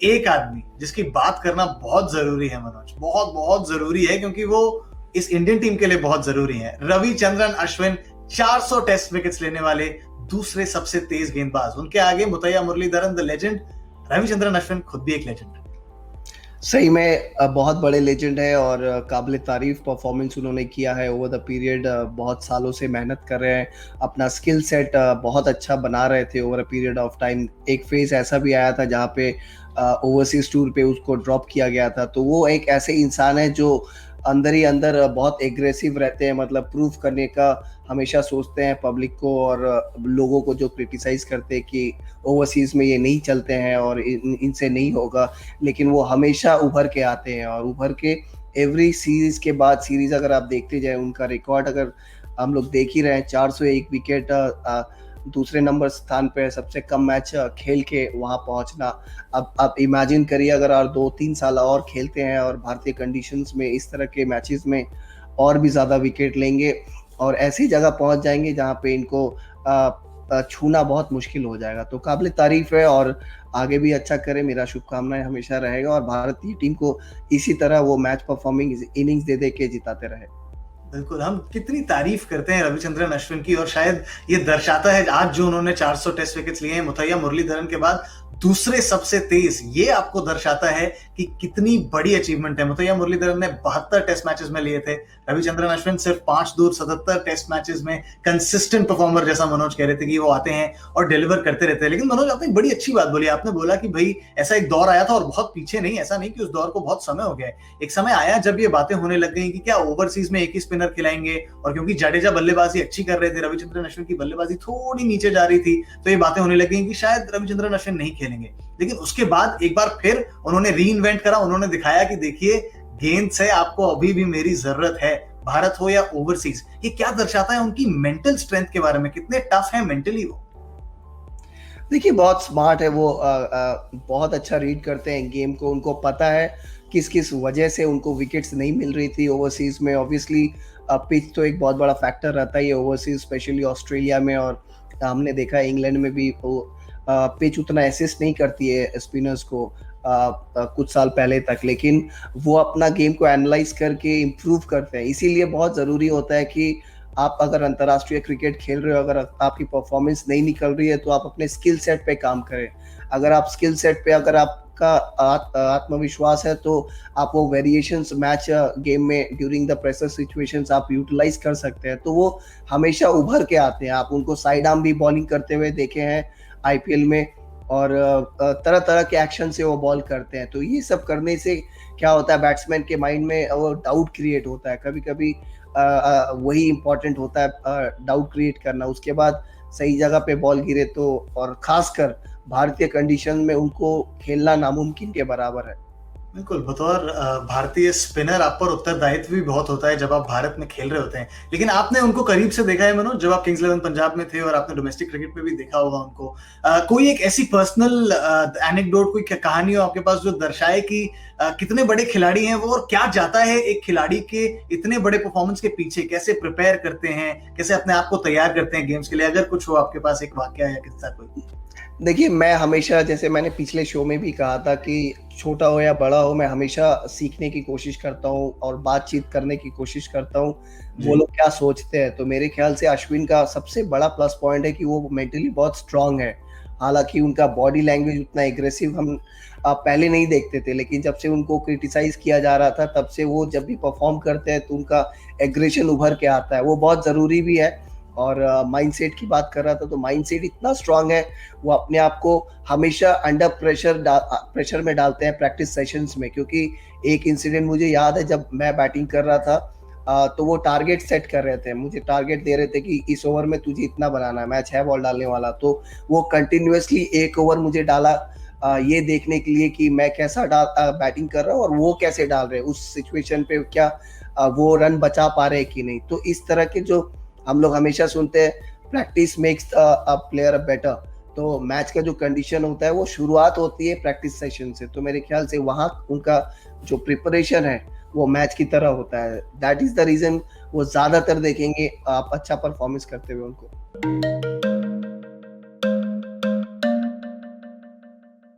एक आदमी जिसकी बात करना बहुत जरूरी है मनोज, बहुत बहुत जरूरी है, क्योंकि वो इस इंडियन टीम के लिए बहुत जरूरी है। रविचंद्रन अश्विन, 400 टेस्ट विकेट्स लेने वाले दूसरे सबसे तेज गेंदबाज। उनके आगे मुतैया मुरलीधरन द लेजेंड, रविचंद्रन अश्विन खुद भी एक लेजेंड है। सही में बहुत बड़े लेजेंड है और काबिल तारीफ परफॉर्मेंस उन्होंने किया है ओवर द पीरियड। बहुत सालों से मेहनत कर रहे हैं, अपना स्किल सेट बहुत अच्छा बना रहे थे over a period of time. एक फेज ऐसा भी आया था जहाँ पे ओवरसीज टूर पे उसको ड्रॉप किया गया था। तो वो एक ऐसे इंसान है जो अंदर ही अंदर बहुत एग्रेसिव रहते हैं, मतलब प्रूफ करने का हमेशा सोचते हैं पब्लिक को और लोगों को जो क्रिटिसाइज करते हैं कि ओवरसीज में ये नहीं चलते हैं और इनसे नहीं होगा, लेकिन वो हमेशा उभर के आते हैं और उभर के एवरी सीरीज के बाद सीरीज अगर आप देखते जाए उनका रिकॉर्ड अगर हम लोग देख ही रहे हैं, 401 विकेट, दूसरे नंबर स्थान पे सबसे कम मैच खेल के वहां पहुंचना। अब आप इमेजिन करिए अगर और 2-3 साल और खेलते हैं और भारतीय कंडीशंस में इस तरह के मैचेस में और भी ज़्यादा विकेट लेंगे और ऐसी जगह पहुंच जाएंगे जहां पे इनको छूना बहुत मुश्किल हो जाएगा। तो काबिल तारीफ है और आगे भी अच्छा करे, मेरा शुभकामनाएं हमेशा रहेगा और भारतीय टीम को इसी तरह वो मैच परफॉर्मिंग इनिंग्स दे दे के जिताते रहे। बिल्कुल, हम कितनी तारीफ करते हैं रविचंद्रन अश्विन की, और शायद ये दर्शाता है आज जो उन्होंने 400 टेस्ट विकेट्स लिए हैं मुतैया मुरलीधरन के बाद दूसरे सबसे तेज, ये आपको दर्शाता है कि कितनी बड़ी अचीवमेंट है। मुतैया मुरलीधरन ने 72 टेस्ट मैचेस में लिए थे, रविचंद्रन अश्विन सिर्फ 5 दूर 77 टेस्ट मैचेस में कंसिस्टेंट परफॉर्मर, जैसा मनोज कह रहे थे कि वो आते हैं और डिलीवर करते रहते हैं। लेकिन मनोज, आपने एक बड़ी अच्छी बात बोली, आपने बोला कि भाई ऐसा एक दौर आया था और बहुत पीछे नहीं, ऐसा नहीं कि उस दौर को बहुत समय हो गया है। एक समय आया जब ये बातें होने लग गई कि क्या ओवरसीज में एक ही स्पिनर खिलाएंगे, और क्योंकि जडेजा बल्लेबाजी अच्छी कर रहे थे, रविचंद्रन अश्विन की बल्लेबाजी थोड़ी नीचे जा रही थी, तो ये बातें होने लग गई कि शायद रविचंद्रन अश्विन नहीं खेलेंगे। लेकिन उसके बाद एक बार फिर उन्होंने री इन्वेंट करा, उन्होंने दिखाया कि देखिए गेंद से आपको अभी भी मेरी जरूरत है, भारत हो या ओवरसीज। ये क्या दर्शाता है उनकी मेंटल स्ट्रेंथ के बारे में, कितने टफ है मेंटली वो। देखिए बहुत स्मार्ट है वो, बहुत अच्छा रीड करते हैं गेम को, उनको पता है किस किस वजह से उनको विकेट्स नहीं मिल रही थी ओवरसीज में। ऑब्वियसली पिच तो एक बहुत बड़ा फैक्टर रहता है ये ओवरसीज, स्पेशली ऑस्ट्रेलिया में, और हमने देखा है इंग्लैंड में भी वो पिच उतना असिस्ट नहीं करती है स्पिनर्स को कुछ साल पहले तक, लेकिन वो अपना गेम को एनालाइज करके इम्प्रूव करते हैं। इसीलिए बहुत ज़रूरी होता है कि आप अगर अंतर्राष्ट्रीय क्रिकेट खेल रहे हो, अगर आपकी परफॉर्मेंस नहीं निकल रही है तो आप अपने स्किल सेट पे काम करें। अगर आप स्किल सेट पे अगर आपका आत्मविश्वास है तो आप वो वेरिएशंस मैच गेम में ड्यूरिंग द प्रेशर सिचुएशंस आप यूटिलाइज कर सकते हैं। तो वो हमेशा उभर के आते हैं। आप उनको साइड आर्म भी बॉलिंग करते हुए देखे हैं आईपीएल में, और तरह तरह के एक्शन से वो बॉल करते हैं। तो ये सब करने से क्या होता है, बैट्समैन के माइंड में वो डाउट क्रिएट होता है। कभी कभी वही इंपॉर्टेंट होता है, डाउट क्रिएट करना, उसके बाद सही जगह पे बॉल गिरे तो, और खासकर भारतीय कंडीशन में उनको खेलना नामुमकिन के बराबर है। बिल्कुल, बतौर भारतीय स्पिनर आप पर उत्तरदायित्व भी बहुत होता है जब आप भारत में खेल रहे होते हैं। लेकिन आपने उनको करीब से देखा है मनोज, जब आप किंग्स इलेवन पंजाब में थे, और आपने डोमेस्टिक क्रिकेट में भी देखा होगा उनको। कोई एक ऐसी पर्सनल एनेक्डोट, कोई कहानी हो आपके पास जो दर्शाए कि कितने बड़े खिलाड़ी हैं वो, और क्या जाता है एक खिलाड़ी के इतने बड़े परफॉर्मेंस के पीछे, कैसे प्रिपेयर करते हैं, कैसे अपने आप को तैयार करते हैं गेम्स के लिए? अगर कुछ हो आपके पास एक वाक्य या किस्सा कोई। देखिए मैं हमेशा, जैसे मैंने पिछले शो में भी कहा था कि छोटा हो या बड़ा हो, मैं हमेशा सीखने की कोशिश करता हूँ और बातचीत करने की कोशिश करता हूँ वो लोग क्या सोचते हैं। तो मेरे ख्याल से अश्विन का सबसे बड़ा प्लस पॉइंट है कि वो मेंटली बहुत स्ट्रांग है। हालांकि उनका बॉडी लैंग्वेज उतना एग्रेसिव हम पहले नहीं देखते थे, लेकिन जब से उनको क्रिटिसाइज किया जा रहा था तब से वो जब भी परफॉर्म करते हैं तो उनका एग्रेशन उभर के आता है। वो बहुत ज़रूरी भी है। और माइंडसेट की बात कर रहा था, तो माइंडसेट इतना स्ट्रांग है, वो अपने आप को हमेशा अंडर प्रेशर में डालते हैं प्रैक्टिस सेशंस में। क्योंकि एक इंसिडेंट मुझे याद है, जब मैं बैटिंग कर रहा था तो वो टारगेट सेट कर रहे थे, मुझे टारगेट दे रहे थे कि इस ओवर में तुझे इतना बनाना है, मैं 6 बॉल डालने वाला। तो वो कंटिन्यूअसली एक ओवर मुझे डाला ये देखने के लिए कि मैं कैसा बैटिंग कर रहा हूँ और वो कैसे डाल रहे हैं उस सिचुएशन पे, क्या वो रन बचा पा रहे हैं कि नहीं। तो इस तरह के जो हम लोग हमेशा सुनते हैं, practice makes a player better. तो मैच का जो कंडीशन होता है वो शुरुआत होती है प्रैक्टिस सेशन से। तो मेरे ख्याल से वहाँ उनका जो प्रिपरेशन है वो मैच की तरह होता है। दैट इज द रीजन वो ज्यादातर देखेंगे आप अच्छा परफॉर्मेंस करते हुए उनको।